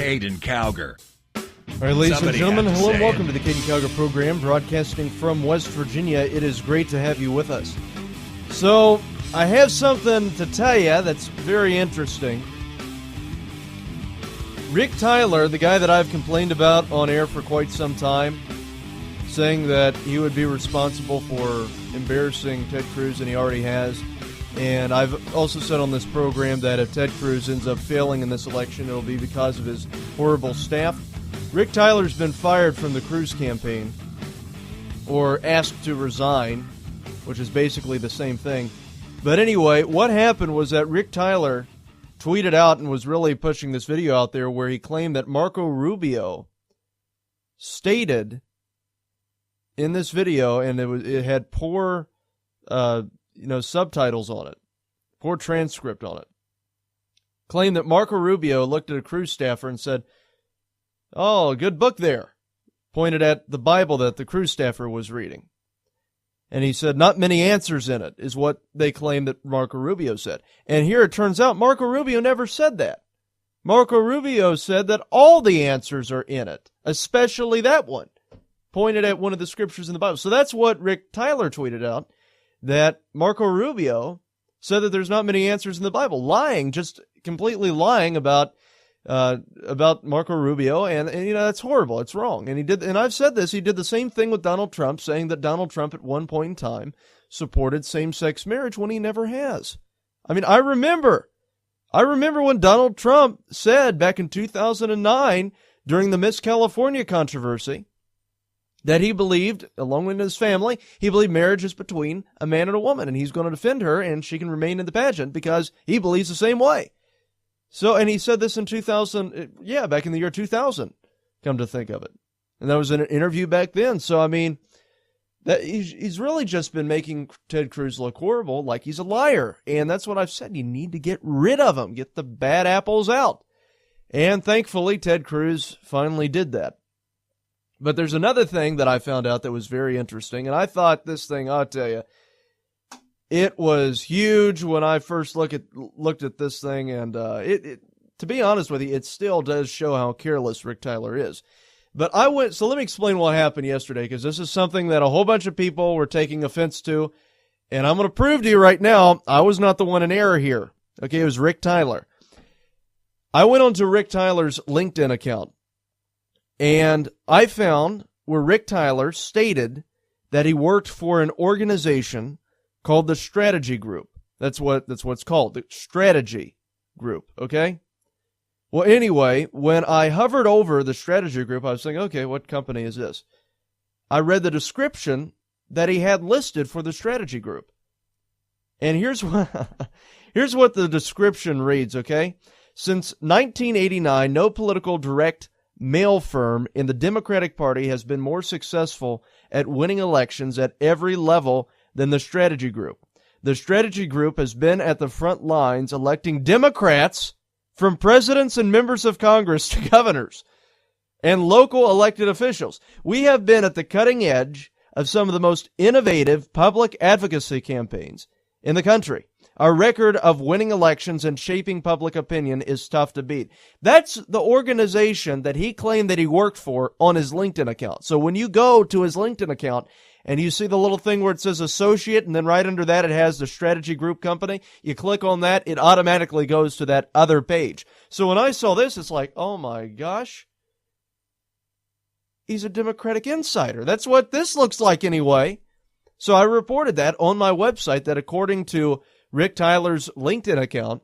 Caiden Cowger. All right, ladies and gentlemen, hello and welcome to the Caiden Cowger program, broadcasting from West Virginia. It is great to have you with us. So, I have something to tell you that's very interesting. Rick Tyler, the guy that I've complained about on air for quite some time, saying that he would be responsible for embarrassing Ted Cruz, and he already has. And I've also said on this program that if Ted Cruz ends up failing in this election, it'll be because of his horrible staff. Rick Tyler's been fired from the Cruz campaign, or asked to resign, which is basically the same thing. But anyway, what happened was that Rick Tyler tweeted out and was really pushing this video out there where he claimed that Marco Rubio stated in this video, and it had poor subtitles on it, poor transcript on it, claimed that Marco Rubio looked at a Cruz staffer and said, "Oh, good book there," pointed at the Bible that the Cruz staffer was reading. And he said, "Not many answers in it," is what they claim that Marco Rubio said. And here it turns out Marco Rubio never said that. Marco Rubio said that all the answers are in it, especially that one, pointed at one of the scriptures in the Bible. So that's what Rick Tyler tweeted out, that Marco Rubio said that there's not many answers in the Bible. Lying, just completely lying about Marco Rubio, and that's horrible. It's wrong. And he did, and I've said this, he did the same thing with Donald Trump, saying that Donald Trump at one point in time supported same-sex marriage when he never has. I mean, I remember when Donald Trump said back in 2009 during the Miss California controversy that he believed, along with his family, he believed marriage is between a man and a woman, and he's going to defend her, and she can remain in the pageant because he believes the same way. So, and he said this in 2000, back in the year 2000, come to think of it. And that was in an interview back then. So, I mean, that he's really just been making Ted Cruz look horrible, like he's a liar. And that's what I've said. You need to get rid of him, get the bad apples out. And thankfully, Ted Cruz finally did that. But there's another thing that I found out that was very interesting, and I thought this thing, I'll tell you, it was huge when I first looked at this thing, and it to be honest with you, it still does show how careless Rick Tyler is. But so let me explain what happened yesterday, because this is something that a whole bunch of people were taking offense to, and I'm going to prove to you right now, I was not the one in error here. Okay, it was Rick Tyler. I went onto Rick Tyler's LinkedIn account, and I found where Rick Tyler stated that he worked for an organization called the Strategy Group. That's what it's called, the Strategy Group, okay? Well, anyway, when I hovered over the Strategy Group, I was thinking, okay, what company is this? I read the description that he had listed for the Strategy Group. And here's what the description reads, okay? Since 1989, no political direct mail firm in the Democratic Party has been more successful at winning elections at every level than the Strategy Group. The Strategy Group has been at the front lines electing Democrats from presidents and members of Congress to governors and local elected officials. We have been at the cutting edge of some of the most innovative public advocacy campaigns in the country. Our record of winning elections and shaping public opinion is tough to beat. That's the organization that he claimed that he worked for on his LinkedIn account. So when you go to his LinkedIn account and you see the little thing where it says associate, and then right under that it has the Strategy Group company, you click on that, it automatically goes to that other page. So when I saw this, it's like, oh my gosh, he's a Democratic insider. That's what this looks like anyway. So I reported that on my website that according to Rick Tyler's LinkedIn account,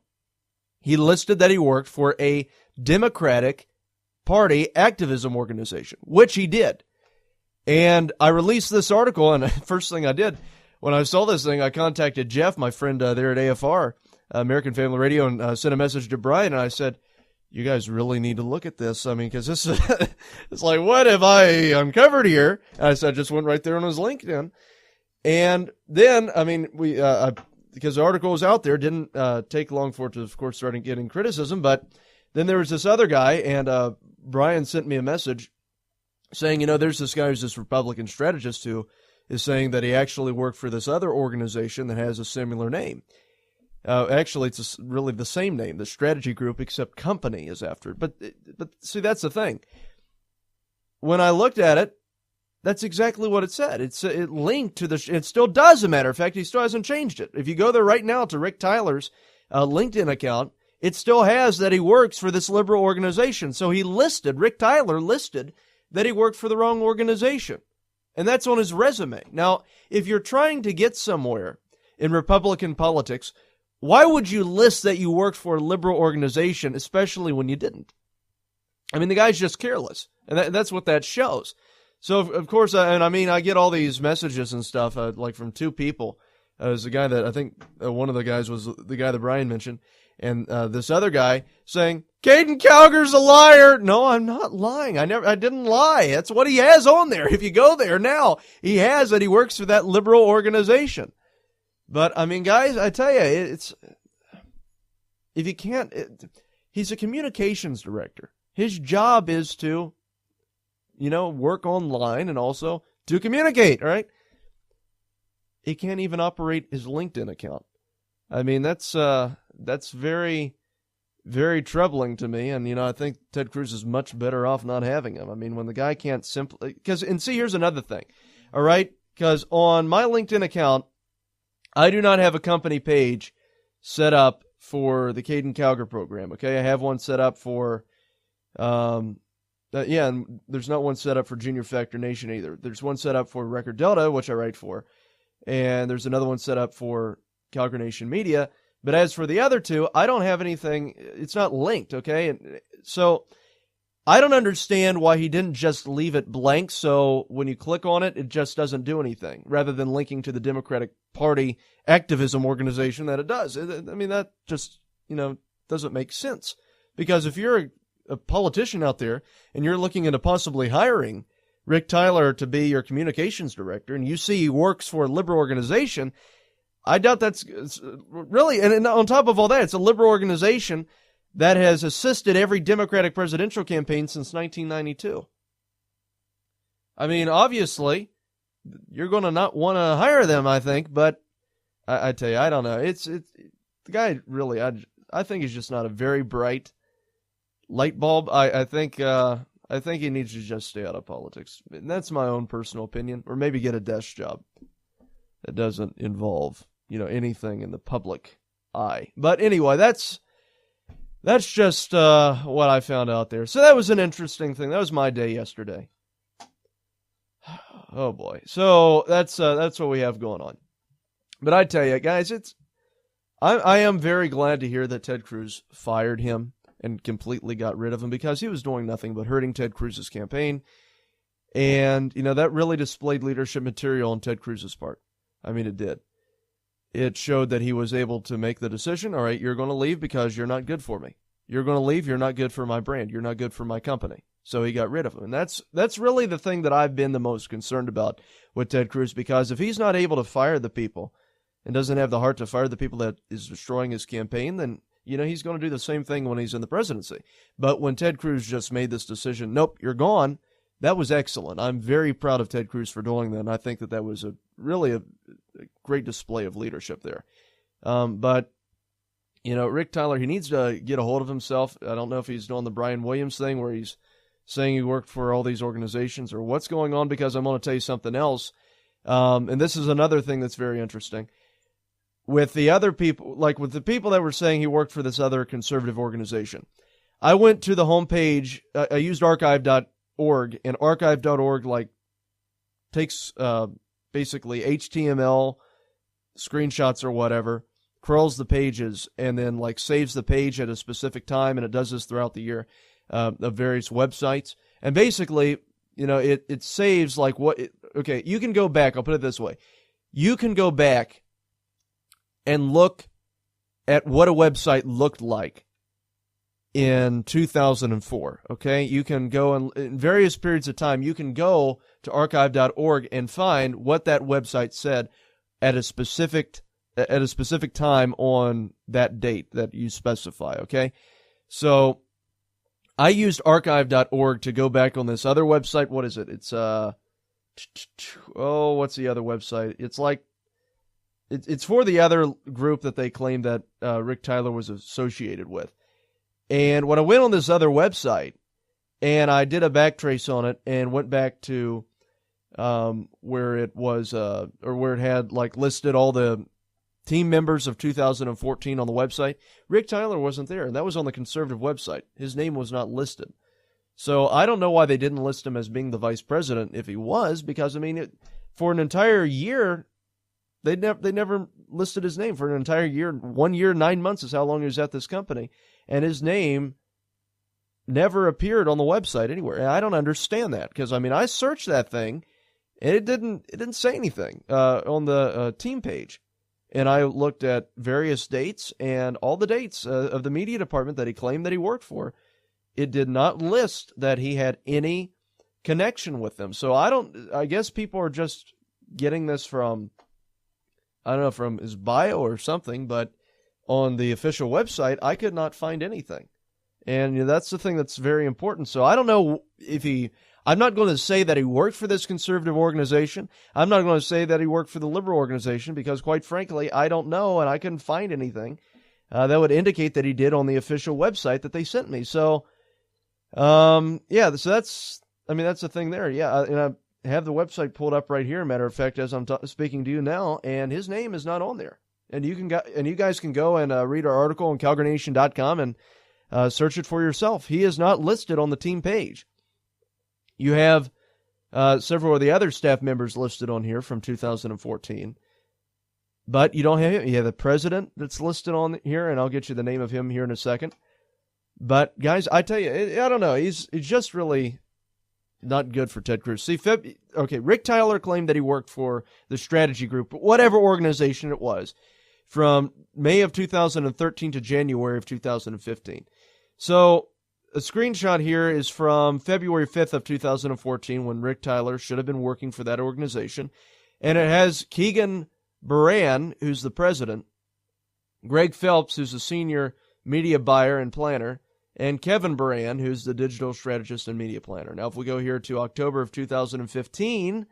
he listed that he worked for a Democratic Party activism organization, which he did. And I released this article, and the first thing I did when I saw this thing, I contacted Jeff, my friend there at AFR, American Family Radio, and sent a message to Brian, and I said, you guys really need to look at this. I mean, because this is, it's like, what have I uncovered here? And I said, I just went right there on his LinkedIn. And then, I mean, because the article was out there, didn't take long for it to, of course, start getting criticism. But then there was this other guy, and Brian sent me a message saying, there's this guy who's this Republican strategist who is saying that he actually worked for this other organization that has a similar name. Actually, it's really the same name, the strategy group, except company is after it. But see, that's the thing. When I looked at it, that's exactly what it said. It linked to it still does, as a matter of fact. He still hasn't changed it. If you go there right now to Rick Tyler's LinkedIn account, it still has that he works for this liberal organization. So Rick Tyler listed that he worked for the wrong organization. And that's on his resume. Now, if you're trying to get somewhere in Republican politics, why would you list that you worked for a liberal organization, especially when you didn't? I mean, the guy's just careless. And that's what that shows. So, of course, I get all these messages and stuff, like from two people. There's a guy that I think one of the guys was the guy that Brian mentioned, and this other guy saying, Caiden Cowger's a liar. No, I'm not lying. I didn't lie. That's what he has on there. If you go there now, he has that he works for that liberal organization. But, I mean, guys, I tell you, if you can't, he's a communications director. His job is to, work online and also to communicate, all right? He can't even operate his LinkedIn account. I mean, that's very, very troubling to me. And, I think Ted Cruz is much better off not having him. I mean, when the guy can't simply, here's another thing, all right? Because on my LinkedIn account, I do not have a company page set up for the Caiden Cowger program, okay? I have one set up for, and there's not one set up for Junior Factor Nation either. There's one set up for Record Delta, which I write for, and there's another one set up for Cowger Nation Media. But as for the other two, I don't have anything. It's not linked, okay? And so I don't understand why he didn't just leave it blank, so when you click on it, it just doesn't do anything, rather than linking to the Democratic Party activism organization that it does. I mean, that just, doesn't make sense. Because if you're a politician out there and you're looking into possibly hiring Rick Tyler to be your communications director, and you see he works for a liberal organization, I doubt that's really, and on top of all that, it's a liberal organization that has assisted every Democratic presidential campaign since 1992. I mean, obviously, you're going to not want to hire them, I think, but I tell you, I don't know. The guy really, I think he's just not a very bright light bulb. I think he needs to just stay out of politics. And that's my own personal opinion, or maybe get a desk job that doesn't involve, anything in the public eye. But anyway, that's just what I found out there. So that was an interesting thing. That was my day yesterday. Oh boy. So that's what we have going on. But I tell you, guys, I am very glad to hear that Ted Cruz fired him and completely got rid of him, because he was doing nothing but hurting Ted Cruz's campaign. And, that really displayed leadership material on Ted Cruz's part. I mean, it did. It showed that he was able to make the decision, all right, you're going to leave because you're not good for me. You're going to leave, you're not good for my brand. You're not good for my company. So he got rid of him. And that's really the thing that I've been the most concerned about with Ted Cruz, because if he's not able to fire the people and doesn't have the heart to fire the people that is destroying his campaign, then he's going to do the same thing when he's in the presidency. But when Ted Cruz just made this decision, nope, you're gone, that was excellent. I'm very proud of Ted Cruz for doing that, and I think that was really a great display of leadership there. But, Rick Tyler, he needs to get a hold of himself. I don't know if he's doing the Brian Williams thing where he's saying he worked for all these organizations or what's going on, because I'm going to tell you something else. And this is another thing that's very interesting. With the other people, like with the people that were saying he worked for this other conservative organization, I went to the homepage. I used archive.org, and archive.org takes basically HTML screenshots or whatever, crawls the pages, and then saves the page at a specific time, and it does this throughout the year of various websites. And basically, it saves okay, you can go back. I'll put it this way. You can go back and look at what a website looked like in 2004, okay? You can go in various periods of time, you can go to archive.org and find what that website said at a specific time on that date that you specify, okay? So I used archive.org to go back on this other website. What is it? It's what's the other website? It's it's for the other group that they claim that Rick Tyler was associated with. And when I went on this other website and I did a backtrace on it and went back to where it was, or where it had like listed all the team members of 2014 on the website, Rick Tyler wasn't there. And that was on the conservative website. His name was not listed. So I don't know why they didn't list him as being the vice president if he was, because, I mean, for an entire year, they never listed his name for an entire year. 1 year, 9 months is how long he was at this company. And his name never appeared on the website anywhere. And I don't understand that, because, I mean, I searched that thing and it didn't say anything on the team page. And I looked at various dates, and all the dates of the media department that he claimed that he worked for, it did not list that he had any connection with them. So I guess people are just getting this from, I don't know, from his bio or something, but on the official website, I could not find anything. And that's the thing that's very important. So I don't know if I'm not going to say that he worked for this conservative organization. I'm not going to say that he worked for the liberal organization, because quite frankly, I don't know, and I couldn't find anything that would indicate that he did on the official website that they sent me. So, yeah, so that's the thing there. Yeah, and I have the website pulled up right here, matter of fact, as I'm speaking to you now, and his name is not on there. And you guys can go and read our article on CowgerNation.com and search it for yourself. He is not listed on the team page. You have several of the other staff members listed on here from 2014, but you don't have him. You have the president that's listed on here, and I'll get you the name of him here in a second. But guys, I tell you, I don't know. He's just really not good for Ted Cruz. See, Rick Tyler claimed that he worked for the strategy group, whatever organization it was, from May of 2013 to January of 2015. So a screenshot here is from February 5th of 2014, when Rick Tyler should have been working for that organization. And it has Caiden Cowger, who's the president, Greg Phelps, who's a senior media buyer and planner, and Kevin Baran, who's the digital strategist and media planner. Now, if we go here to October of 2015,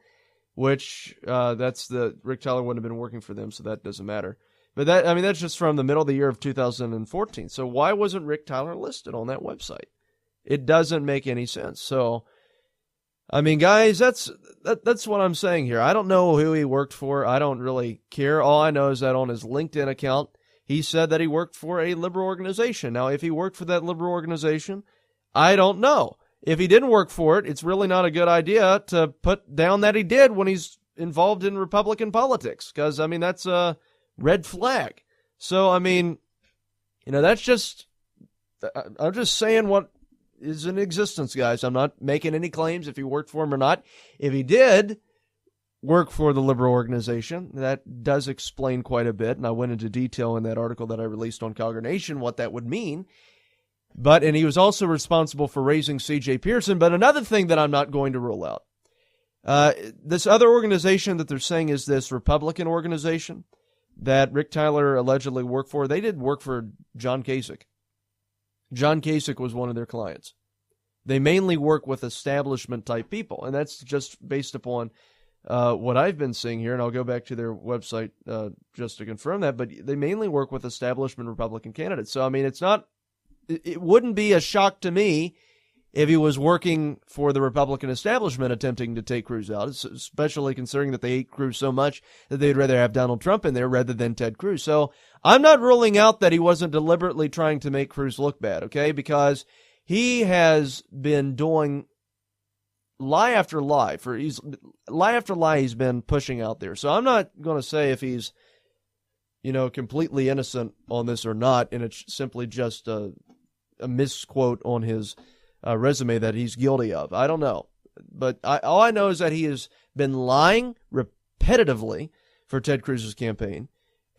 which that's Rick Tyler wouldn't have been working for them, so that doesn't matter. But that's just from the middle of the year of 2014. So why wasn't Rick Tyler listed on that website? It doesn't make any sense. So, I mean, guys, that's what I'm saying here. I don't know who he worked for. I don't really care. All I know is that on his LinkedIn account, he said that he worked for a liberal organization. Now, if he worked for that liberal organization, I don't know. If he didn't work for it, it's really not a good idea to put down that he did when he's involved in Republican politics, because, I mean, that's a red flag. So, I mean, that's just, I'm just saying what is in existence, guys. I'm not making any claims if he worked for him or not. If he did work for the liberal organization, that does explain quite a bit, and I went into detail in that article that I released on Cowger Nation what that would mean. And he was also responsible for raising C.J. Pearson. But another thing that I'm not going to rule out, this other organization that they're saying is this Republican organization that Rick Tyler allegedly worked for, they did work for John Kasich. John Kasich was one of their clients. They mainly work with establishment-type people, and that's just based upon what I've been seeing here, and I'll go back to their website just to confirm that, but they mainly work with establishment Republican candidates. So, I mean, it wouldn't be a shock to me if he was working for the Republican establishment attempting to take Cruz out, especially considering that they hate Cruz so much that they'd rather have Donald Trump in there rather than Ted Cruz. So I'm not ruling out that he wasn't deliberately trying to make Cruz look bad, okay? Because he has been doing lie after lie. Lie after lie he's been pushing out there. So I'm not going to say if he's, completely innocent on this or not, and it's simply just a misquote on his resume that he's guilty of. I don't know. But all I know is that he has been lying repetitively for Ted Cruz's campaign,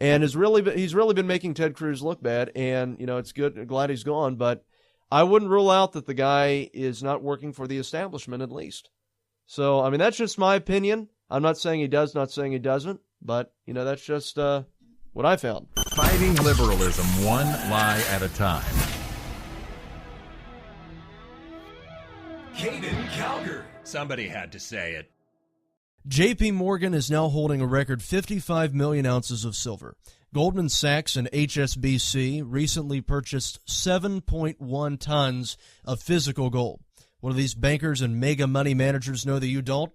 and he's really been making Ted Cruz look bad, and, it's good. Glad he's gone, but I wouldn't rule out that the guy is not working for the establishment at least. So, I mean, that's just my opinion. I'm not saying he does, not saying he doesn't, but, that's just what I found. Fighting liberalism one lie at a time. Caiden Cowger. Somebody had to say it. J.P. Morgan is now holding a record 55 million ounces of silver. Goldman Sachs and HSBC recently purchased 7.1 tons of physical gold. What do these bankers and mega money managers know that you don't?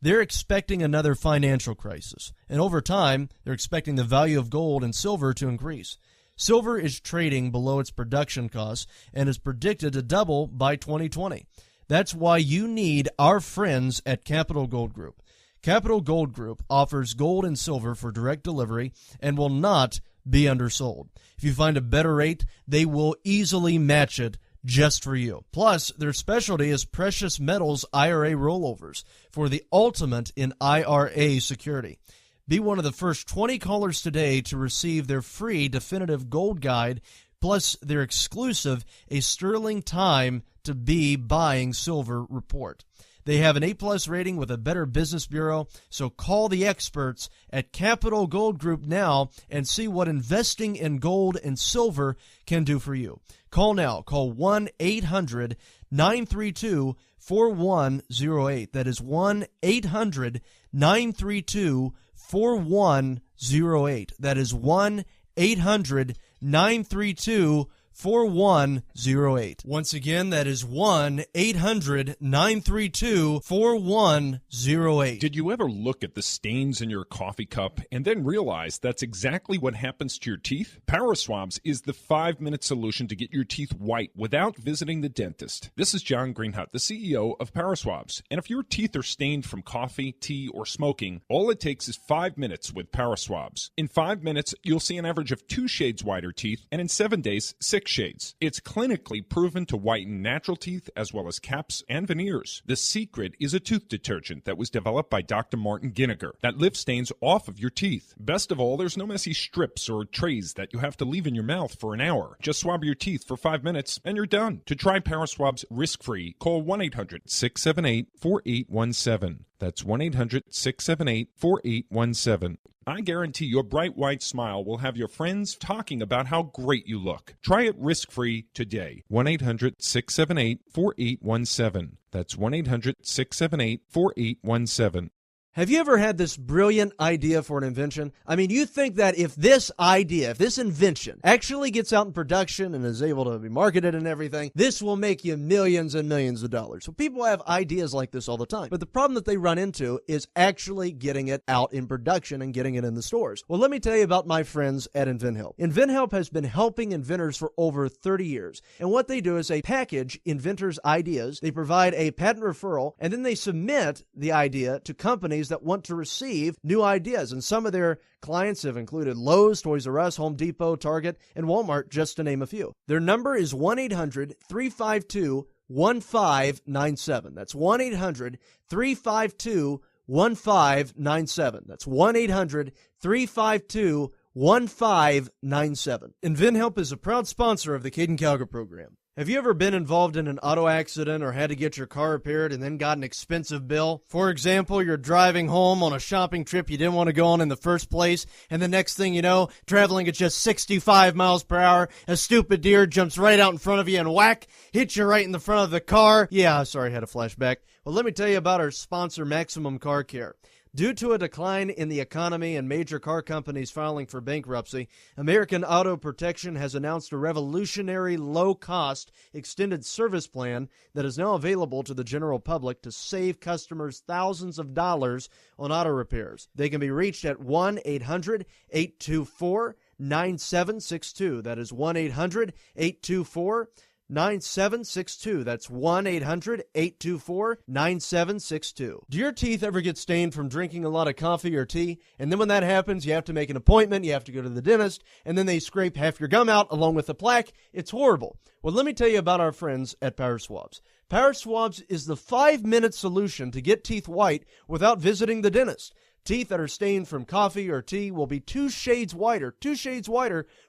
They're expecting another financial crisis, and over time, they're expecting the value of gold and silver to increase. Silver is trading below its production costs and is predicted to double by 2020. That's why you need our friends at Capital Gold Group. Capital Gold Group offers gold and silver for direct delivery and will not be undersold. If you find a better rate, they will easily match it just for you. Plus, their specialty is precious metals IRA rollovers for the ultimate in IRA security. Be one of the first 20 callers today to receive their free definitive gold guide, plus their exclusive A Sterling Time to Be Buying Silver report. They have an A-plus rating with a Better Business Bureau, so call the experts at Capital Gold Group now and see what investing in gold and silver can do for you. Call now. Call 1-800-932-4108. That is 1-800-932-4108. That is 1-800-932-4108. Once again, that is 1-800-932-4108. Did you ever look at the stains in your coffee cup and then realize that's exactly what happens to your teeth? Paraswabs is the 5-minute solution to get your teeth white without visiting the dentist. This is John Greenhut, the CEO of Paraswabs. And if your teeth are stained from coffee, tea, or smoking, all it takes is 5 minutes with Paraswabs. In 5 minutes, you'll see an average of 2 shades whiter teeth, and in 7 days, 6 shades. It's clinically proven to whiten natural teeth as well as caps and veneers. The secret is a tooth detergent that was developed by Dr. Martin Ginniger that lifts stains off of your teeth. Best of all, there's no messy strips or trays that you have to leave in your mouth for an hour. Just swab your teeth for 5 minutes and you're done. To try Paraswabs risk-free, call 1-800-678-4817. That's 1-800-678-4817. I guarantee your bright white smile will have your friends talking about how great you look. Try it risk-free today. 1-800-678-4817. That's 1-800-678-4817. Have you ever had this brilliant idea for an invention? I mean, you think that if this idea, if this invention actually gets out in production and is able to be marketed and everything, this will make you millions and millions of dollars. So people have ideas like this all the time. But the problem that they run into is actually getting it out in production and getting it in the stores. Well, let me tell you about my friends at InventHelp. InventHelp has been helping inventors for over 30 years. And what they do is they package inventors' ideas, they provide a patent referral, and then they submit the idea to companies that want to receive new ideas. And some of their clients have included Lowe's, Toys R Us, Home Depot, Target, and Walmart, just to name a few. Their number is 1-800-352-1597. That's 1-800-352-1597. That's 1-800-352-1597. InventHelp is a proud sponsor of the Caiden Cowger program. Have you ever been involved in an auto accident or had to get your car repaired and then got an expensive bill? For example, you're driving home on a shopping trip you didn't want to go on in the first place, and the next thing you know, traveling at just 65 miles per hour, a stupid deer jumps right out in front of you and whack, hits you right in the front of the car. Yeah, sorry, I had a flashback. Well, let me tell you about our sponsor, Maximum Car Care. Due to a decline in the economy and major car companies filing for bankruptcy, American Auto Protection has announced a revolutionary low-cost extended service plan that is now available to the general public to save customers thousands of dollars on auto repairs. They can be reached at 1-800-824-9762. That is 1-800-824-9762. 9762. That's 1-800-824-9762. Do your teeth ever get stained from drinking a lot of coffee or tea? And then when that happens, you have to make an appointment, you have to go to the dentist, and then they scrape half your gum out along with the plaque. It's horrible. Well, let me tell you about our friends at Paraswabs. Paraswabs is the 5-minute solution to get teeth white without visiting the dentist. Teeth that are stained from coffee or tea will be 2 shades whiter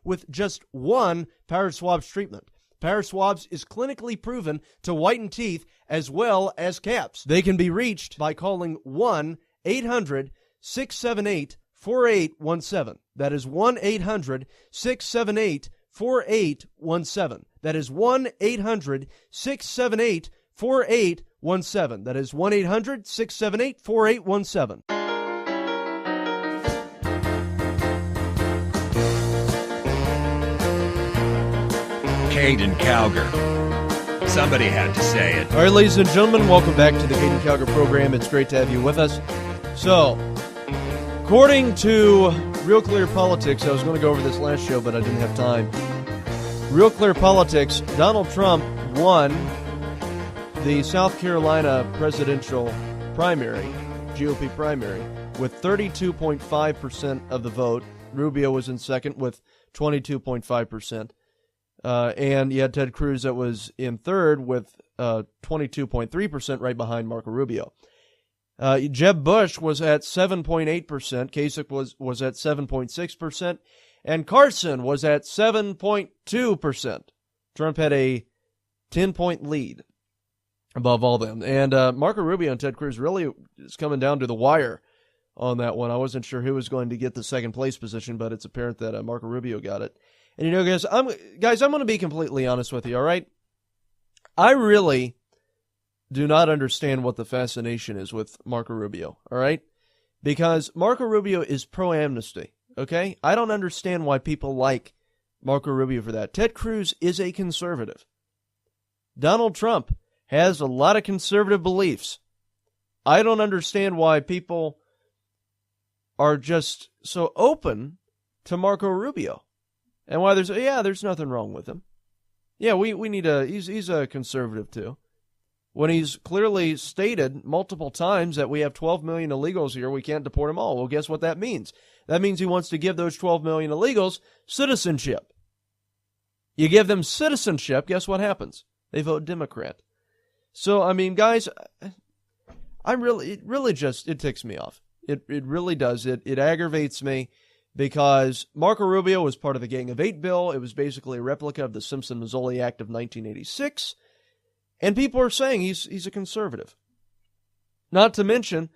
with just one Paraswabs treatment. Paraswabs is clinically proven to whiten teeth as well as caps. They can be reached by calling 1-800-678-4817. That is 1-800-678-4817. That is 1-800-678-4817. 4817. That is 1-800-678-4817. Caiden Cowger. Somebody had to say it. All right, ladies and gentlemen, welcome back to the Caiden Cowger program. It's great to have you with us. So, according to Real Clear Politics, I was going to go over this last show, but I didn't have time. Real Clear Politics, Donald Trump won the South Carolina presidential primary, GOP primary, with 32.5% of the vote. Rubio was in second with 22.5%. And you had Ted Cruz that was in third with 22.3%, right behind Marco Rubio. Jeb Bush was at 7.8%. Kasich was at 7.6%. And Carson was at 7.2%. Trump had a 10-point lead above all them. And Marco Rubio and Ted Cruz really is coming down to the wire on that one. I wasn't sure who was going to get the second place position, but it's apparent that Marco Rubio got it. And you know, guys, I'm going to be completely honest with you, all right? I really do not understand what the fascination is with Marco Rubio, all right? Because Marco Rubio is pro-amnesty, okay? I don't understand why people like Marco Rubio for that. Ted Cruz is a conservative. Donald Trump has a lot of conservative beliefs. I don't understand why people are just so open to Marco Rubio. And why there's nothing wrong with him. Yeah, we need he's a conservative too. When he's clearly stated multiple times that we have 12 million illegals here, we can't deport them all. Well, guess what that means? That means he wants to give those 12 million illegals citizenship. You give them citizenship, guess what happens? They vote Democrat. So, I mean, guys, it ticks me off. It really does. It aggravates me. Because Marco Rubio was part of the Gang of Eight bill. It was basically a replica of the Simpson-Mazzoli Act of 1986. And people are saying he's a conservative. Not to mention,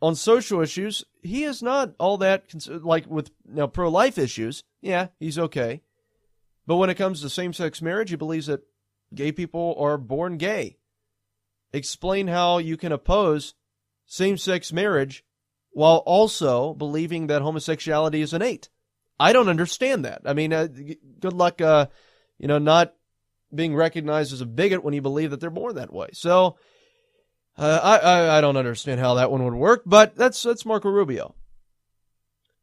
on social issues, he is not all that, like with pro-life issues, yeah, he's okay. But when it comes to same-sex marriage, he believes that gay people are born gay. Explain how you can oppose same-sex marriage while also believing that homosexuality is innate. I don't understand that. I mean, good luck, not being recognized as a bigot when you believe that they're born that way. So, I don't understand how that one would work, but that's Marco Rubio.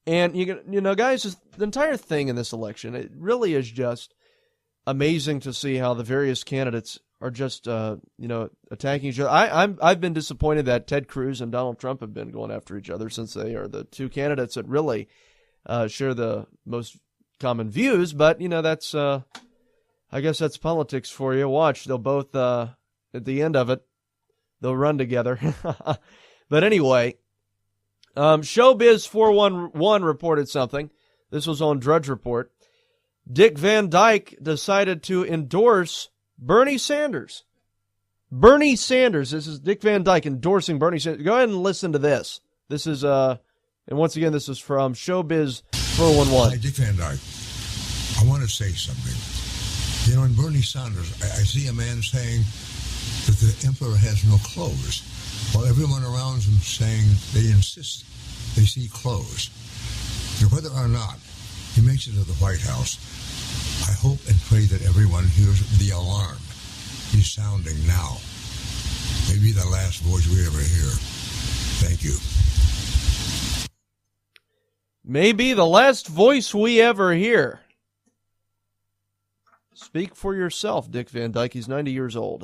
And, guys, the entire thing in this election, it really is just amazing to see how the various candidates are just, attacking each other. I've been disappointed that Ted Cruz and Donald Trump have been going after each other since they are the two candidates that really share the most common views. But, that's, I guess that's politics for you. Watch, they'll both, at the end of it, they'll run together. But anyway, Showbiz 411 reported something. This was on Drudge Report. Dick Van Dyke decided to endorse Bernie Sanders. Bernie Sanders. This is Dick Van Dyke endorsing Bernie Sanders. Go ahead and listen to this. This is, and once again, this is from Showbiz 411. Hi, Dick Van Dyke. I want to say something. In Bernie Sanders, I see a man saying that the emperor has no clothes, while everyone around him saying they insist they see clothes. And whether or not he makes it to the White House, I hope and pray that everyone hears the alarm he's sounding now. Maybe the last voice we ever hear. Thank you. Maybe the last voice we ever hear. Speak for yourself, Dick Van Dyke. He's 90 years old.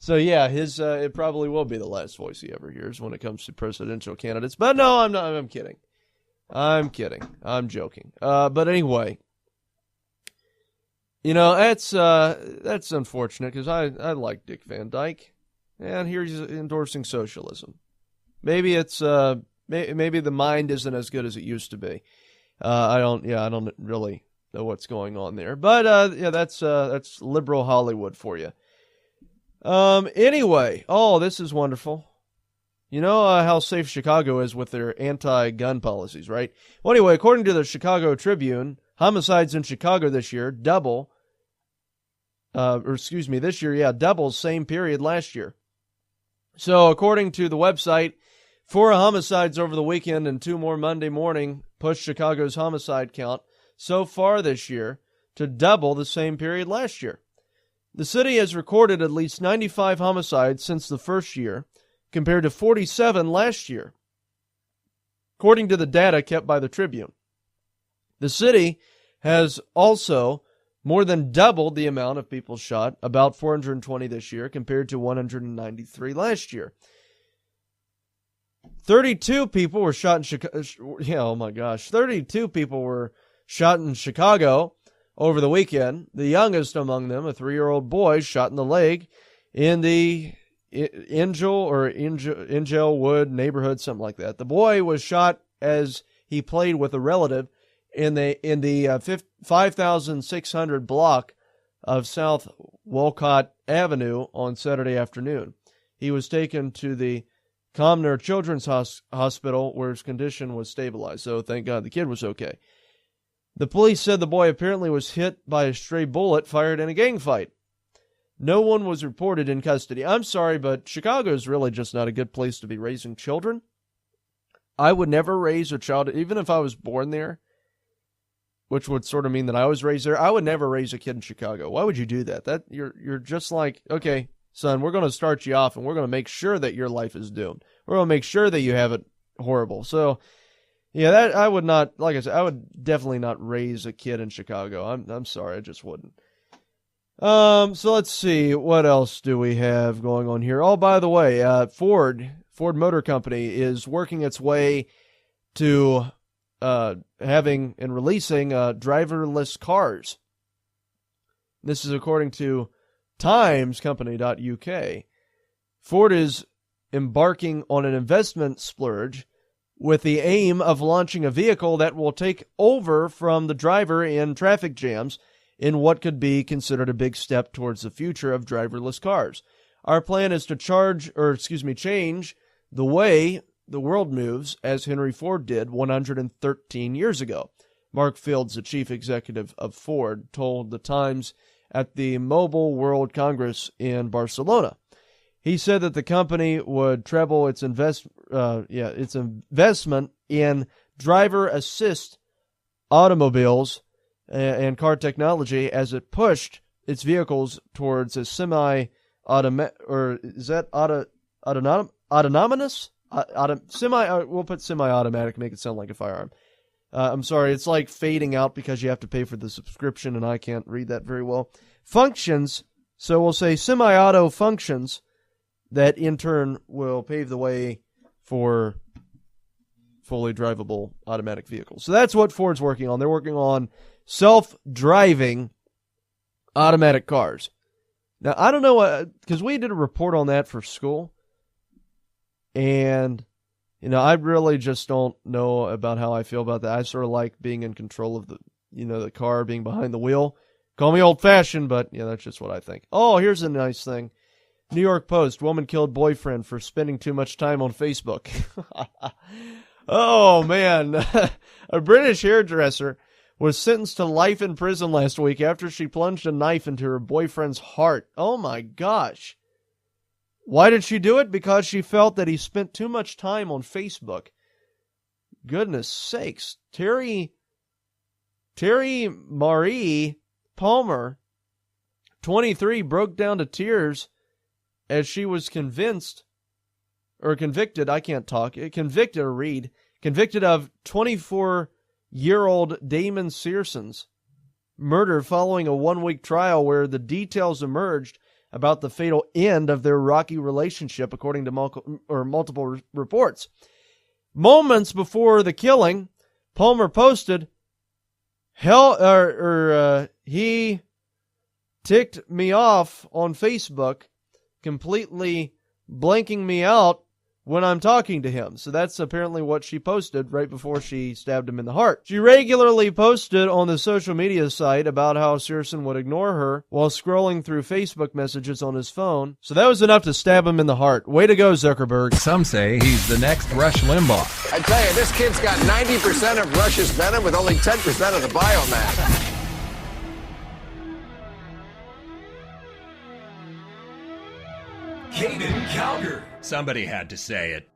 So yeah, his it probably will be the last voice he ever hears when it comes to presidential candidates. But no, I'm not. I'm kidding. I'm joking. But anyway. That's unfortunate because I like Dick Van Dyke, and here he's endorsing socialism. Maybe it's maybe the mind isn't as good as it used to be. I don't really know what's going on there, but that's liberal Hollywood for you. Anyway, this is wonderful. You know how safe Chicago is with their anti-gun policies, right? Well, anyway, according to the Chicago Tribune, homicides in Chicago this year double this year, doubles same period last year. So according to the website, 4 homicides over the weekend and 2 more Monday morning pushed Chicago's homicide count so far this year to double the same period last year. The city has recorded at least 95 homicides since the first year, compared to 47 last year, according to the data kept by the Tribune. The city has also more than doubled the amount of people shot, about 420 this year, compared to 193 last year. 32 people were shot in Chicago. Yeah, oh my gosh. 32 people were shot in Chicago over the weekend. The youngest among them, a 3-year-old boy, shot in the leg in the Ingelwood neighborhood, something like that. The boy was shot as he played with a relative in the 5,600 block of South Wolcott Avenue on Saturday afternoon. He was taken to the Comner Children's Hospital where his condition was stabilized, so thank God the kid was okay. The police said the boy apparently was hit by a stray bullet fired in a gang fight. No one was reported in custody. I'm sorry, but Chicago is really just not a good place to be raising children. I would never raise a child, even if I was born there, which would sort of mean that I was raised there. I would never raise a kid in Chicago. Why would you do that? That you're just like, okay, son, we're going to start you off, and we're going to make sure that your life is doomed. We're going to make sure that you have it horrible. So, yeah, that I would not, like I said, I would definitely not raise a kid in Chicago. I'm sorry, I just wouldn't. So let's see, what else do we have going on here? Oh, by the way, Ford Motor Company is working its way to having and releasing driverless cars. This is according to timescompany.uk. Ford is embarking on an investment splurge with the aim of launching a vehicle that will take over from the driver in traffic jams in what could be considered a big step towards the future of driverless cars. Our plan is to change the way the world moves, as Henry Ford did 113 years ago. Mark Fields, the chief executive of Ford, told the Times at the Mobile World Congress in Barcelona. He said that the company would treble its investment in driver assist automobiles and car technology as it pushed its vehicles towards a autonomous? We'll put semi-automatic, make it sound like a firearm. I'm sorry, it's like fading out because you have to pay for the subscription, and I can't read that very well. Functions, so we'll say semi-auto functions that in turn will pave the way for fully drivable automatic vehicles. So that's what Ford's working on. They're working on self-driving automatic cars. Now, I don't know, because we did a report on that for school, and, I really just don't know about how I feel about that. I sort of like being in control of the car, being behind the wheel. Call me old-fashioned, but, that's just what I think. Oh, here's a nice thing. New York Post, woman killed boyfriend for spending too much time on Facebook. Oh, man. A British hairdresser was sentenced to life in prison last week after she plunged a knife into her boyfriend's heart. Oh, my gosh. Why did she do it? Because she felt that he spent too much time on Facebook. Goodness sakes. Terry Marie Palmer, 23, broke down to tears as she was convicted of 24-year-old Damon Searson's murder following a one-week trial where the details emerged about the fatal end of their rocky relationship, according to multiple reports. Moments before the killing, Palmer posted, he ticked me off on Facebook, completely blanking me out when I'm talking to him. So that's apparently what she posted right before she stabbed him in the heart. She regularly posted on the social media site about how Searson would ignore her while scrolling through Facebook messages on his phone. So that was enough to stab him in the heart. Way to go, Zuckerberg. Some say he's the next Rush Limbaugh. I tell you, this kid's got 90% of Rush's venom with only 10% of the biomass. Somebody had to say it.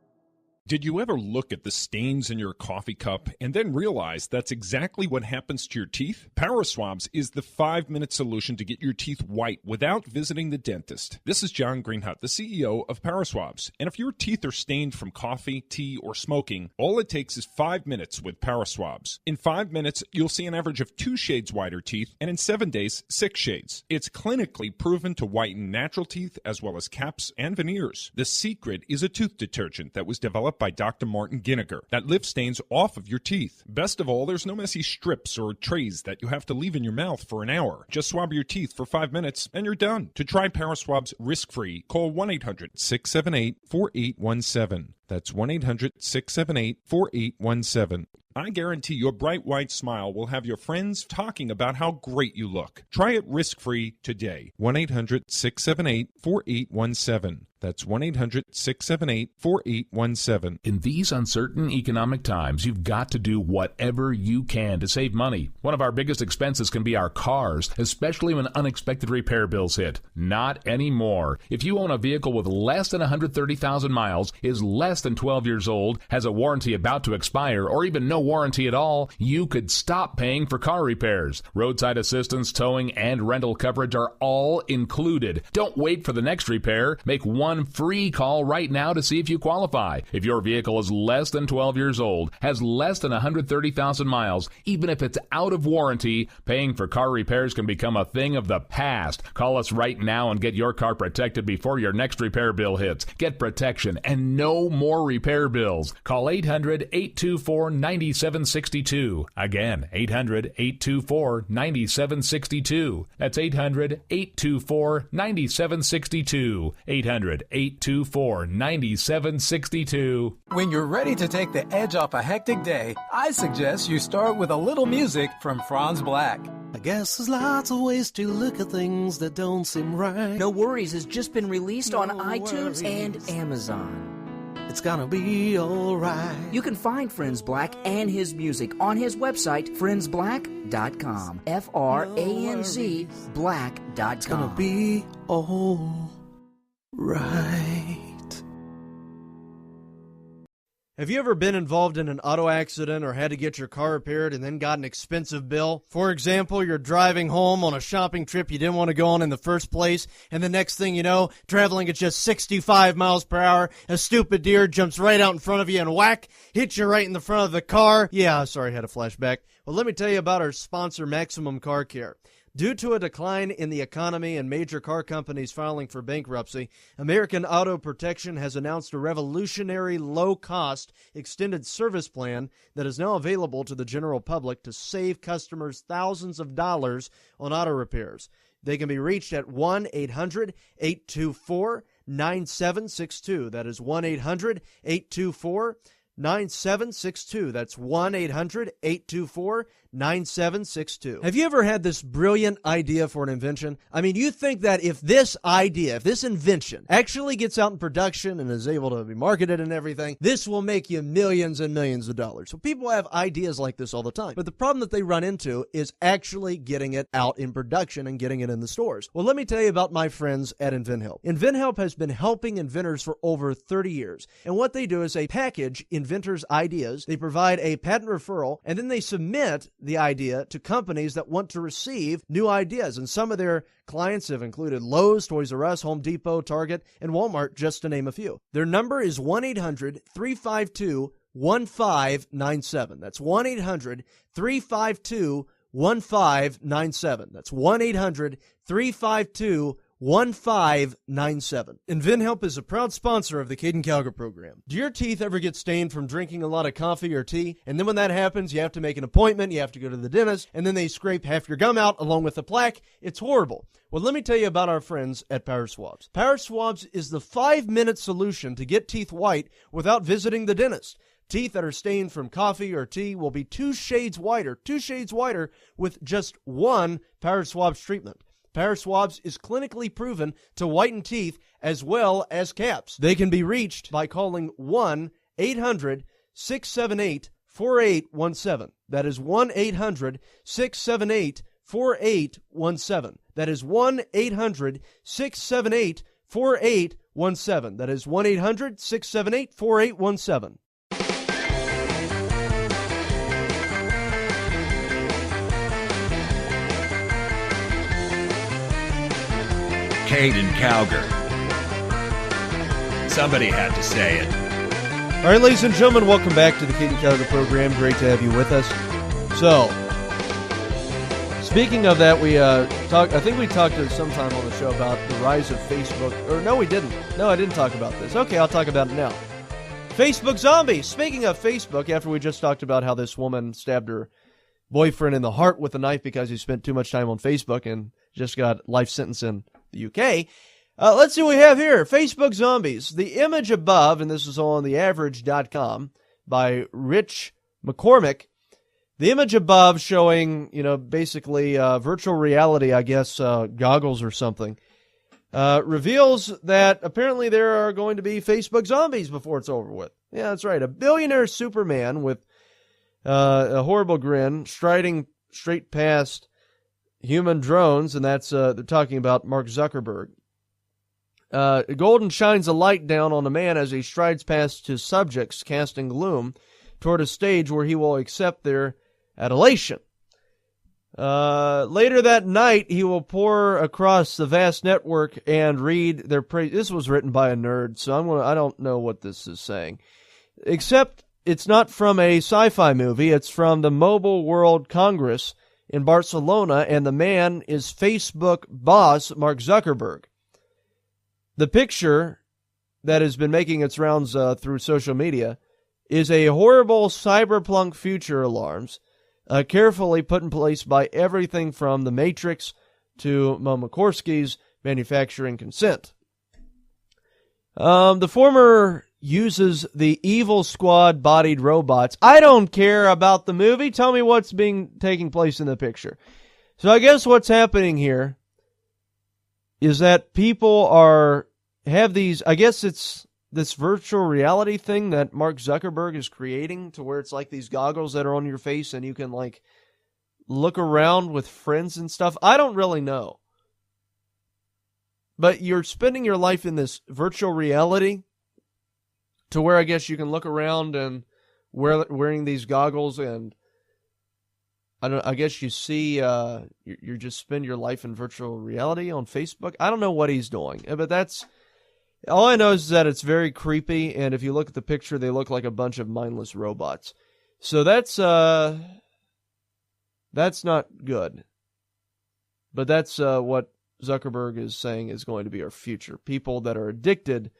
Did you ever look at the stains in your coffee cup and then realize that's exactly what happens to your teeth? Power Swabs is the 5-minute solution to get your teeth white without visiting the dentist. This is John Greenhut, the CEO of Power Swabs. And if your teeth are stained from coffee, tea, or smoking, all it takes is 5 minutes with Power Swabs. In 5 minutes, you'll see an average of 2 shades whiter teeth, and in 7 days, 6 shades. It's clinically proven to whiten natural teeth as well as caps and veneers. The secret is a tooth detergent that was developed by Dr. Martin Ginniger that lifts stains off of your teeth. Best of all, there's no messy strips or trays that you have to leave in your mouth for an hour. Just swab your teeth for 5 minutes and you're done. To try Power Swabs risk-free, call 1-800-678-4817. That's 1-800-678-4817. I guarantee your bright white smile will have your friends talking about how great you look. Try it risk-free today. 1-800-678-4817. That's 1-800-678-4817. In these uncertain economic times, you've got to do whatever you can to save money. One of our biggest expenses can be our cars, especially when unexpected repair bills hit. Not anymore. If you own a vehicle with less than 130,000 miles, is less than 12 years old, has a warranty about to expire, or even no warranty at all, you could stop paying for car repairs. Roadside assistance, towing, and rental coverage are all included. Don't wait for the next repair. Make one free call right now to see if you qualify. If your vehicle is less than 12 years old, has less than 130,000 miles, even if it's out of warranty, paying for car repairs can become a thing of the past. Call us right now and get your car protected before your next repair bill hits. Get protection and no more repair bills. Call 800-824-9762. Again, 800-824-9762. That's 800-824-9762. 800-824-9762. When you're ready to take the edge off a hectic day, I suggest you start with a little music from Franz Black. I guess there's lots of ways to look at things that don't seem right. No Worries has just been released on iTunes and Amazon. It's gonna be alright. You can find Franz Black and his music on his website, franzblack.com. F-R-A-N-Z black.com. It's gonna be alright. Have you ever been involved in an auto accident or had to get your car repaired and then got an expensive bill? For example, you're driving home on a shopping trip you didn't want to go on in the first place, and the next thing you know, traveling at just 65 miles per hour, a stupid deer jumps right out in front of you and whack, hits you right in the front of the car. Yeah, sorry, I had a flashback. Well, let me tell you about our sponsor, Maximum Car Care. Due to a decline in the economy and major car companies filing for bankruptcy, American Auto Protection has announced a revolutionary low-cost extended service plan that is now available to the general public to save customers thousands of dollars on auto repairs. They can be reached at 1-800-824-9762. That is 1-800-824-9762. That's 1-800-824-9762. Have you ever had this brilliant idea for an invention? I mean, you think that if this invention actually gets out in production and is able to be marketed and everything, this will make you millions and millions of dollars. So people have ideas like this all the time. But the problem that they run into is actually getting it out in production and getting it in the stores. Well, let me tell you about my friends at InventHelp. InventHelp has been helping inventors for over 30 years. And what they do is they package inventors' ideas, they provide a patent referral, and then they submit the idea to companies that want to receive new ideas. And some of their clients have included Lowe's, Toys R Us, Home Depot, Target, and Walmart, just to name a few. Their number is 1-800-352-1597. That's 1-800-352-1597. That's 1-800-352-1597. 1597. InventHelp is a proud sponsor of the Caiden Cowger program. Do your teeth ever get stained from drinking a lot of coffee or tea? And then when that happens, you have to make an appointment, you have to go to the dentist, and then they scrape half your gum out along with the plaque. It's horrible. Well, let me tell you about our friends at Power Swabs. Power Swabs is the 5-minute solution to get teeth white without visiting the dentist. Teeth that are stained from coffee or tea will be 2 shades whiter with just one Power Swabs treatment. Power Swabs is clinically proven to whiten teeth as well as caps. They can be reached by calling 1-800-678-4817. That is 1-800-678-4817. That is 1-800-678-4817. 4817. That is 1-800-678-4817. Caiden Cowger. Somebody had to say it. All right, ladies and gentlemen, welcome back to the Caiden Cowger program. Great to have you with us. So, speaking of that, I think we talked sometime on the show about the rise of Facebook. Or no, we didn't. No, I didn't talk about this. Okay, I'll talk about it now. Facebook zombies. Speaking of Facebook, after we just talked about how this woman stabbed her boyfriend in the heart with a knife because he spent too much time on Facebook and just got life sentence in the UK. Let's see what we have here. Facebook zombies. The image above, and this is on theaverage.com by Rich McCormick. The image above showing, basically virtual reality, I guess, goggles or something, reveals that apparently there are going to be Facebook zombies before it's over with. Yeah, that's right. A billionaire Superman with a horrible grin striding straight past human drones, and that's they're talking about Mark Zuckerberg. Golden shines a light down on the man as he strides past his subjects, casting gloom toward a stage where he will accept their adulation. Later that night, he will pour across the vast network and read their praise. This was written by a nerd, so I don't know what this is saying. Except it's not from a sci-fi movie. It's from the Mobile World Congress in Barcelona, and the man is Facebook boss Mark Zuckerberg. The picture that has been making its rounds through social media is a horrible cyberpunk future alarms, carefully put in place by everything from The Matrix to Momakorsky's manufacturing consent. The former uses the evil squad-bodied robots. I don't care about the movie. Tell me what's taking place in the picture. So I guess what's happening here is that people have these, I guess it's this virtual reality thing that Mark Zuckerberg is creating to where it's like these goggles that are on your face and you can like look around with friends and stuff. I don't really know. But you're spending your life in this virtual reality to where I guess you can look around and wearing these goggles, and I guess you see you just spend your life in virtual reality on Facebook. I don't know what he's doing, but that's all I know is that it's very creepy, and if you look at the picture, they look like a bunch of mindless robots. So that's not good. But that's what Zuckerberg is saying is going to be our future. People that are addicted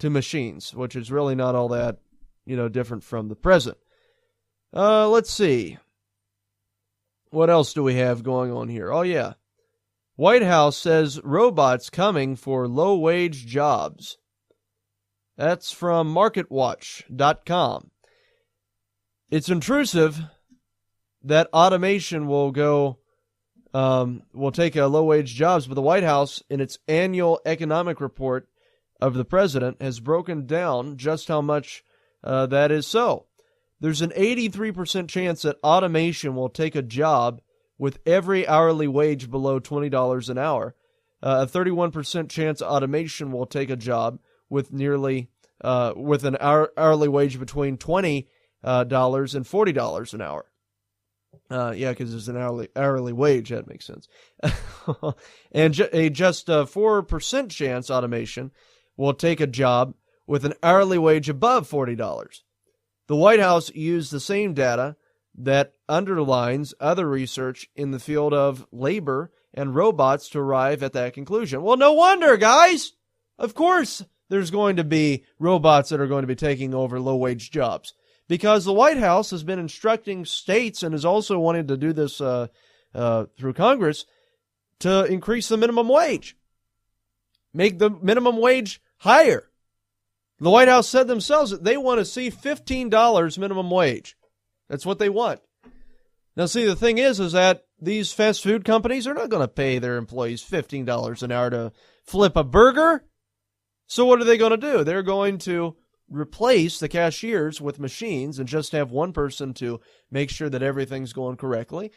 to machines, which is really not all that, different from the present. Let's see. What else do we have going on here? Oh, yeah. White House says robots coming for low-wage jobs. That's from MarketWatch.com. It's intrusive that automation will take low-wage jobs, but the White House, in its annual economic report of the president, has broken down just how much that is so. There's an 83% chance that automation will take a job with every hourly wage below $20 an hour. A 31% chance automation will take a job with with an hourly wage between $20 and $40 an hour. Yeah, because there's an hourly wage. That makes sense. And just 4% chance automation will take a job with an hourly wage above $40. The White House used the same data that underlines other research in the field of labor and robots to arrive at that conclusion. Well, no wonder, guys. Of course there's going to be robots that are going to be taking over low-wage jobs, because the White House has been instructing states and is also wanting to do this through Congress to increase the minimum wage, make the minimum wage higher. The White House said themselves that they want to see $15 minimum wage. That's what they want. Now, see, the thing is that these fast food companies are not going to pay their employees $15 an hour to flip a burger. So what are they going to do? They're going to replace the cashiers with machines and just have one person to make sure that everything's going correctly.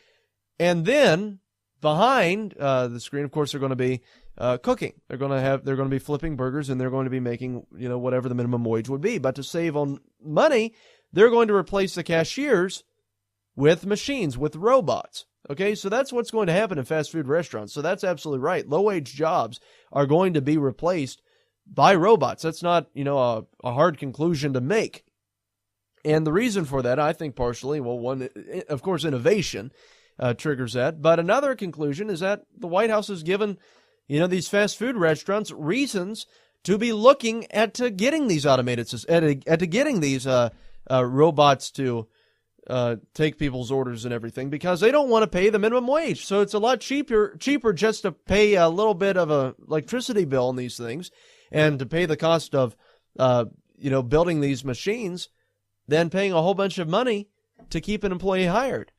And then behind the screen, of course, are going to be cooking. They're going to be flipping burgers, and they're going to be making, whatever the minimum wage would be. But to save on money, they're going to replace the cashiers with machines, with robots. Okay, so that's what's going to happen in fast food restaurants. So that's absolutely right. Low-wage jobs are going to be replaced by robots. That's not, a hard conclusion to make. And the reason for that, I think partially, one, of course, innovation triggers that. But another conclusion is that the White House has given, these fast food restaurants reasons to be looking at getting these automated systems, at getting these robots to take people's orders and everything, because they don't want to pay the minimum wage. So it's a lot cheaper just to pay a little bit of a electricity bill on these things and to pay the cost of, building these machines than paying a whole bunch of money to keep an employee hired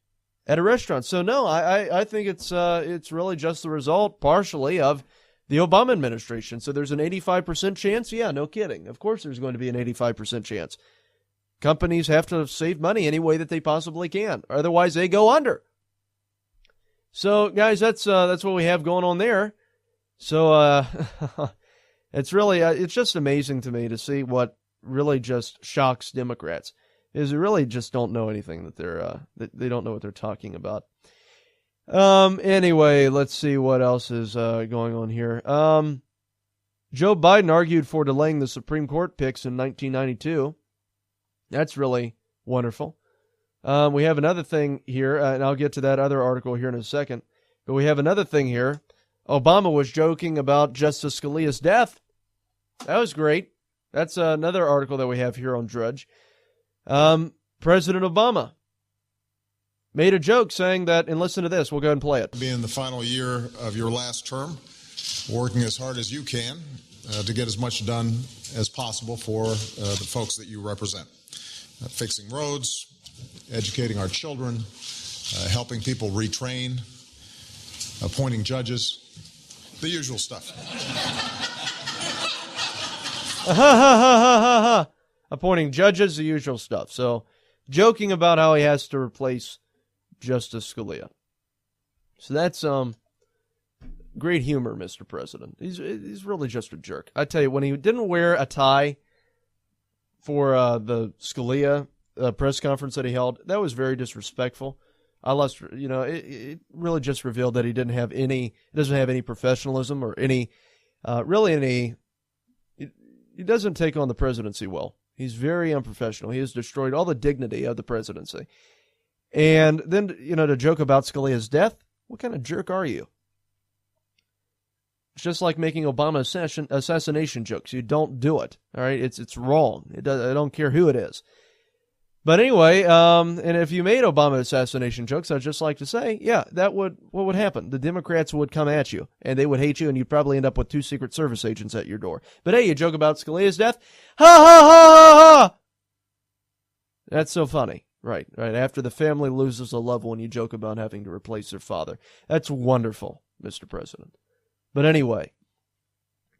at a restaurant. So no, I think it's really just the result partially of the Obama administration. So there's an 85% chance. Yeah, no kidding. Of course there's going to be an 85% chance. Companies have to save money any way that they possibly can. Otherwise, they go under. So, guys, that's what we have going on there. So, it's really it's just amazing to me to see what really just shocks Democrats is they really just don't know anything that they don't know what they're talking about. Anyway, let's see what else is going on here. Joe Biden argued for delaying the Supreme Court picks in 1992. That's really wonderful. We have another thing here, and I'll get to that other article here in a second. But we have another thing here. Obama was joking about Justice Scalia's death. That was great. That's another article that we have here on Drudge. President Obama made a joke saying that, and listen to this, we'll go ahead and play it. Being in the final year of your last term, working as hard as you can to get as much done as possible for the folks that you represent. Fixing roads, educating our children, helping people retrain, appointing judges, the usual stuff. Appointing judges, the usual stuff. So, joking about how he has to replace Justice Scalia. So that's great humor, Mr. President. He's really just a jerk. I tell you, when he didn't wear a tie for the Scalia press conference that he held, that was very disrespectful. It really just revealed that he doesn't have any professionalism or any. He doesn't take on the presidency well. He's very unprofessional. He has destroyed all the dignity of the presidency. And then, to joke about Scalia's death, what kind of jerk are you? It's just like making Obama assassination jokes. You don't do it. All right, it's wrong. I don't care who it is. But anyway, and if you made Obama assassination jokes, I'd just like to say, yeah, what would happen? The Democrats would come at you, and they would hate you, and you'd probably end up with 2 Secret Service agents at your door. But hey, you joke about Scalia's death, ha ha ha ha ha! That's so funny. Right. After the family loses a loved one, you joke about having to replace their father. That's wonderful, Mr. President. But anyway,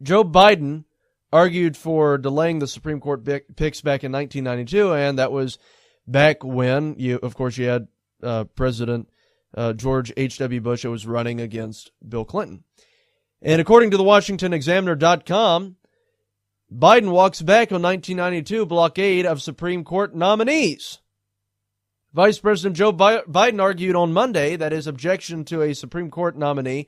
Joe Biden argued for delaying the Supreme Court picks back in 1992, and that was back when you had President George H.W. Bush who was running against Bill Clinton. And according to the WashingtonExaminer.com, Biden walks back on 1992 blockade of Supreme Court nominees. Vice President Joe Biden argued on Monday that his objection to a Supreme Court nominee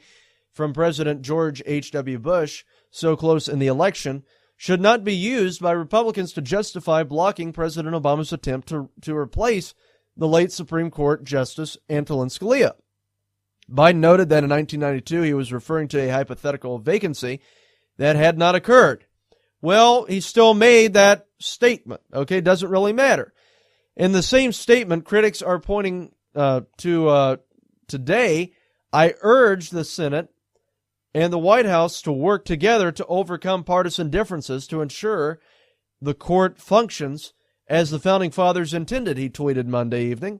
from President George H.W. Bush, so close in the election, should not be used by Republicans to justify blocking President Obama's attempt to replace the late Supreme Court Justice Antonin Scalia. Biden noted that in 1992 he was referring to a hypothetical vacancy that had not occurred. Well, he still made that statement. Okay, it doesn't really matter. In the same statement, critics are pointing to today, I urge the Senate and the White House to work together to overcome partisan differences to ensure the court functions as the Founding Fathers intended, he tweeted Monday evening.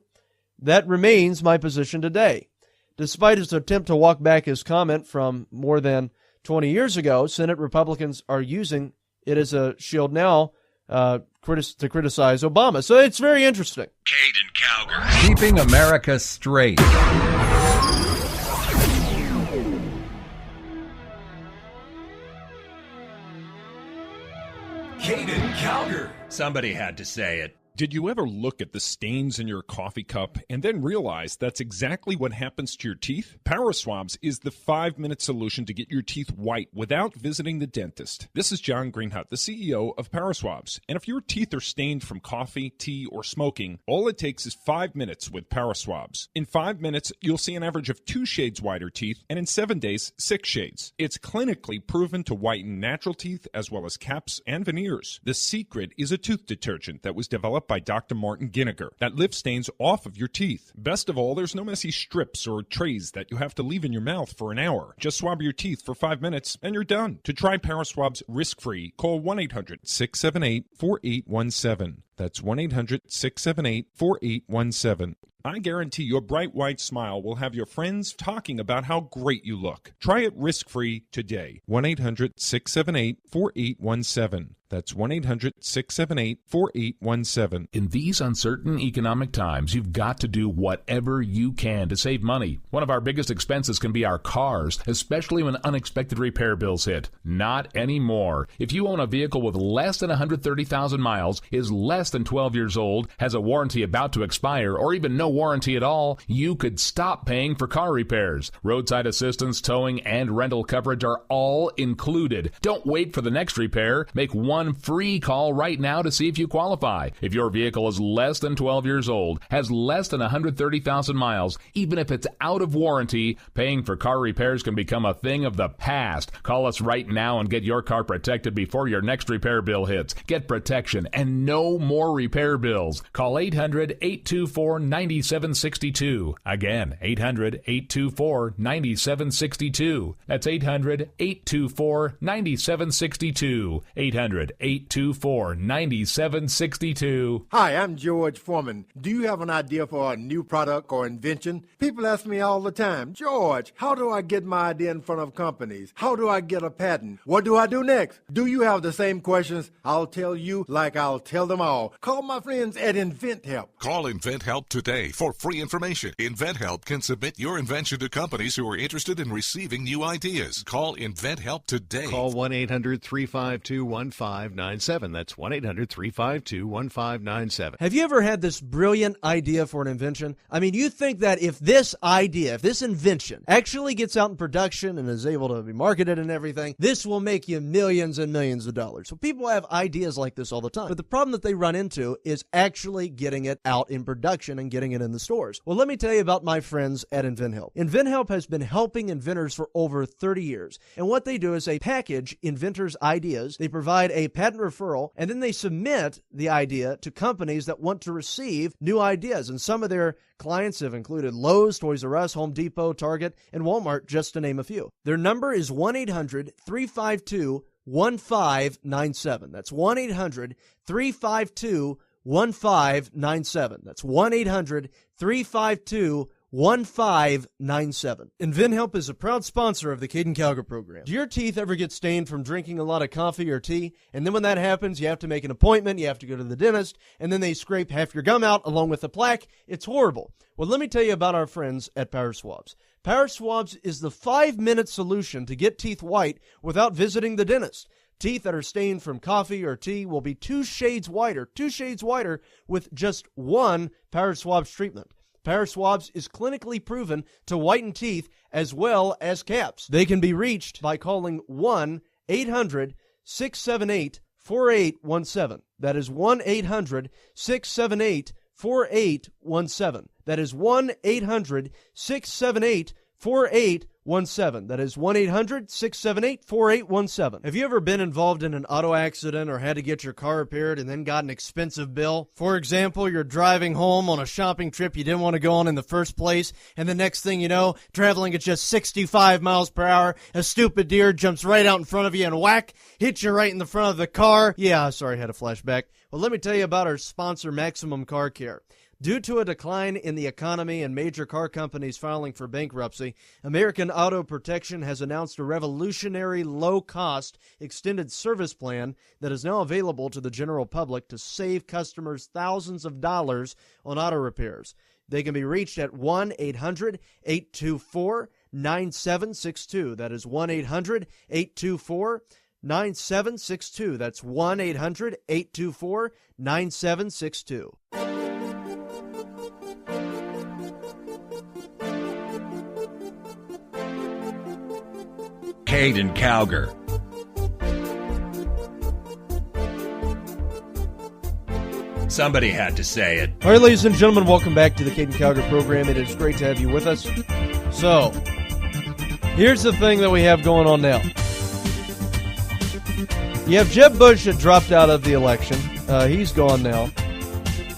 That remains my position today. Despite his attempt to walk back his comment from more than 20 years ago, Senate Republicans are using it as a shield now to criticize Obama. So it's very interesting. Caiden Cowger. Keeping America straight. Somebody had to say it. Did you ever look at the stains in your coffee cup and then realize that's exactly what happens to your teeth? Paraswabs is the 5-minute solution to get your teeth white without visiting the dentist. This is John Greenhut, the CEO of Paraswabs. And if your teeth are stained from coffee, tea, or smoking, all it takes is 5 minutes with Paraswabs. In 5 minutes, you'll see an average of 2 shades whiter teeth, and in 7 days, 6 shades. It's clinically proven to whiten natural teeth as well as caps and veneers. The secret is a tooth detergent that was developed by Dr. Martin Ginniger that lifts stains off of your teeth. Best of all, there's no messy strips or trays that you have to leave in your mouth for an hour. Just swab your teeth for 5 minutes and you're done. To try Paraswabs risk-free, call 1-800-678-4817. That's 1-800-678-4817. I guarantee your bright white smile will have your friends talking about how great you look. Try it risk-free today. 1-800-678-4817. That's 1-800-678-4817. In these uncertain economic times, you've got to do whatever you can to save money. One of our biggest expenses can be our cars, especially when unexpected repair bills hit. Not anymore. If you own a vehicle with less than 130,000 miles, is less than 12 years old, has a warranty about to expire, or even no warranty at all, you could stop paying for car repairs. Roadside assistance, towing, and rental coverage are all included. Don't wait for the next repair. Make one free call right now to see if you qualify. If your vehicle is less than 12 years old, has less than 130,000 miles, even if it's out of warranty, paying for car repairs can become a thing of the past. Call us right now and get your car protected before your next repair bill hits. Get protection and no more repair bills. Call 800-824-9762. Again, 800-824-9762. That's 800-824-9762. 800-824-9762. Hi, I'm George Foreman. Do you have an idea for a new product or invention? People ask me all the time, George, how do I get my idea in front of companies? How do I get a patent? What do I do next? Do you have the same questions? I'll tell you like I'll tell them all. Call my friends at InventHelp. Call InventHelp today for free information. InventHelp can submit your invention to companies who are interested in receiving new ideas. Call InventHelp today. Call 1-800-352-1597. That's 1-800-352-1597. Have you ever had this brilliant idea for an invention? I mean, you think that if this idea, if this invention actually gets out in production and is able to be marketed and everything, this will make you millions and millions of dollars. So people have ideas like this all the time. But the problem that they run into is actually getting it out in production and getting it in the stores. Well, let me tell you about my friends at InventHelp. InventHelp has been helping inventors for over 30 years. And what they do is they package inventors' ideas, they provide a patent referral, and then they submit the idea to companies that want to receive new ideas. And some of their clients have included Lowe's, Toys R Us, Home Depot, Target, and Walmart, just to name a few. Their number is 1-800-352-1597. That's 1-800-352-1597. That's 1-800-352-1597. 1597. InventHelp is a proud sponsor of the Caiden Cowger program. Do your teeth ever get stained from drinking a lot of coffee or tea? And then when that happens, you have to make an appointment, you have to go to the dentist, and then they scrape half your gum out along with the plaque. It's horrible. Well, let me tell you about our friends at Paraswabs. Paraswabs is the 5-minute solution to get teeth white without visiting the dentist. Teeth that are stained from coffee or tea will be 2 shades whiter with just one Paraswabs treatment. Paraswabs is clinically proven to whiten teeth as well as caps. They can be reached by calling 1-800-678-4817. That is 1-800-678-4817. That is 1-800-678-4817. That is 1-800-678-4817. Have you ever been involved in an auto accident or had to get your car repaired and then got an expensive bill? For example, you're driving home on a shopping trip you didn't want to go on in the first place, and the next thing you know, traveling at just 65 miles per hour, a stupid deer jumps right out in front of you and whack, hits you right in the front of the car. Yeah, sorry, I had a flashback. Well, let me tell you about our sponsor, Maximum Car Care. Due to a decline in the economy and major car companies filing for bankruptcy, American Auto Protection has announced a revolutionary low-cost extended service plan that is now available to the general public to save customers thousands of dollars on auto repairs. They can be reached at 1-800-824-9762. That is 1-800-824-9762. 1-800-824-9762. That's 1-800-824-9762. Caiden Cowger. Somebody had to say it. All right, ladies and gentlemen, welcome back to the Caiden Cowger program. It is great to have you with us. So, here's the thing that we have going on now. You have Jeb Bush that dropped out of the election. He's gone now.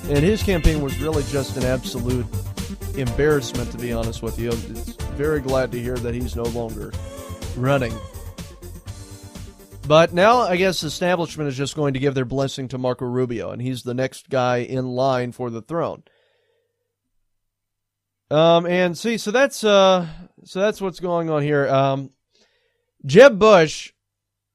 And his campaign was really just an absolute embarrassment, to be honest with you. I'm very glad to hear that he's no longer running. But now, I guess, the establishment is just going to give their blessing to Marco Rubio, and he's the next guy in line for the throne. And see, so that's what's going on here. Jeb Bush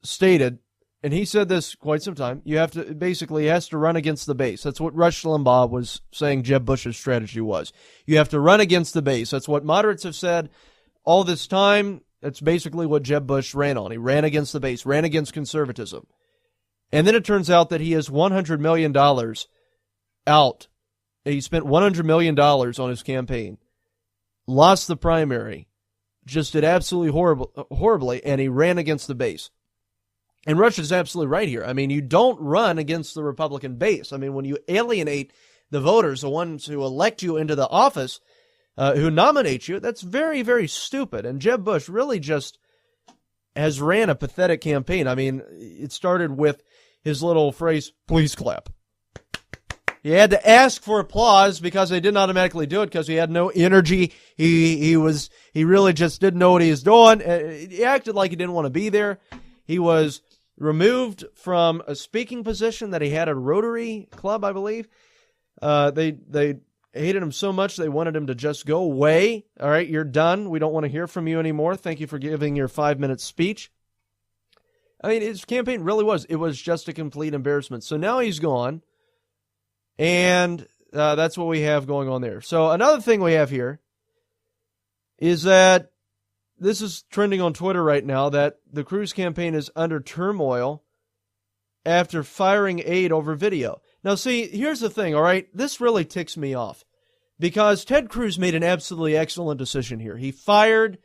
stated, and he said this quite some time, he has to run against the base. That's what Rush Limbaugh was saying Jeb Bush's strategy was. You have to run against the base. That's what moderates have said all this time. That's basically what Jeb Bush ran on. He ran against the base, ran against conservatism. And then it turns out that he has $100 million out. He spent $100 million on his campaign, lost the primary, just did absolutely horribly, and he ran against the base. And Rush is absolutely right here. I mean, you don't run against the Republican base. I mean, when you alienate the voters, the ones who elect you into the office, who nominate you, that's very, very stupid. And Jeb Bush really just has ran a pathetic campaign. I mean, it started with his little phrase, "Please clap." He had to ask for applause because they didn't automatically do it because he had no energy. He really just didn't know what he was doing. He acted like he didn't want to be there. He was removed from a speaking position that he had at a Rotary Club, I believe. They hated him so much they wanted him to just go away. All right, you're done. We don't want to hear from you anymore. Thank you for giving your 5-minute speech. I mean, his campaign really was. It was just a complete embarrassment. So now he's gone, and that's what we have going on there. So another thing we have here is that this is trending on Twitter right now, that the Cruz campaign is under turmoil after firing aide over video. Now, see, here's the thing, all right? This really ticks me off because Ted Cruz made an absolutely excellent decision here. He fired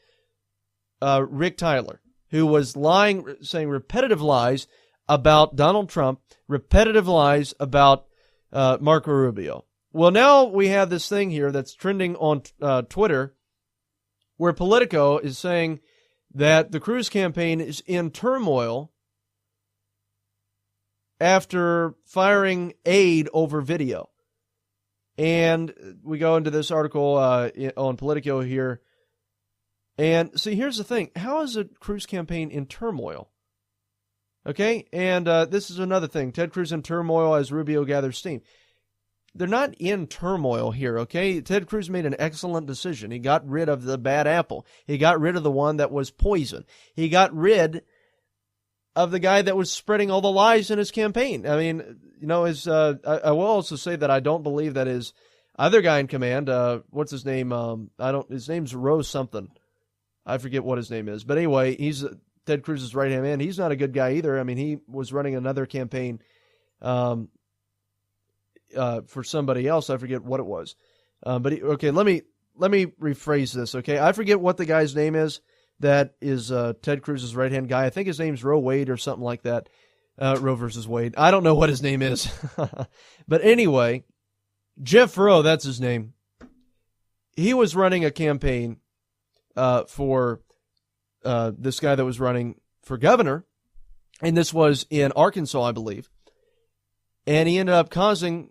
Rick Tyler, who was lying, saying repetitive lies about Donald Trump, repetitive lies about Marco Rubio. Well, now we have this thing here that's trending on Twitter where Politico is saying that the Cruz campaign is in turmoil after firing aide over video. And we go into this article on Politico here. And see, here's the thing. How is a Cruz campaign in turmoil? Okay, and this is another thing. Ted Cruz in turmoil as Rubio gathers steam. They're not in turmoil here, okay? Ted Cruz made an excellent decision. He got rid of the bad apple. He got rid of the one that was poison. He got rid of the guy that was spreading all the lies in his campaign. I mean, you know, I will also say that I don't believe that his other guy in command, what's his name? His name's Rose something. I forget what his name is. But anyway, he's Ted Cruz's right-hand man. He's not a good guy either. I mean, he was running another campaign for somebody else. I forget what it was. Okay, let me rephrase this, okay? I forget what the guy's name is that is Ted Cruz's right-hand guy. I think his name's Roe Wade or something like that. Roe versus Wade. I don't know what his name is. But anyway, Jeff Rowe, that's his name. He was running a campaign for this guy that was running for governor, and this was in Arkansas, I believe. And he ended up causing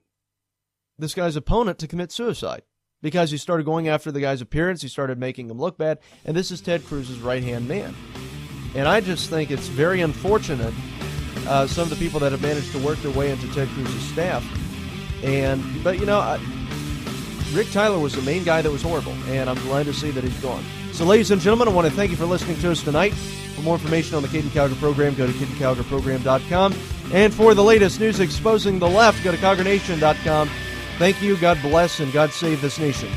this guy's opponent to commit suicide because he started going after the guy's appearance. He started making him look bad. And this is Ted Cruz's right-hand man. And I just think it's very unfortunate, some of the people that have managed to work their way into Ted Cruz's staff. But you know, Rick Tyler was the main guy that was horrible, and I'm glad to see that he's gone. So, ladies and gentlemen, I want to thank you for listening to us tonight. For more information on the Caiden Cowger program, go to CaidenCowgerProgram.com. And for the latest news exposing the left, go to CowgerNation.com. Thank you, God bless, and God save this nation.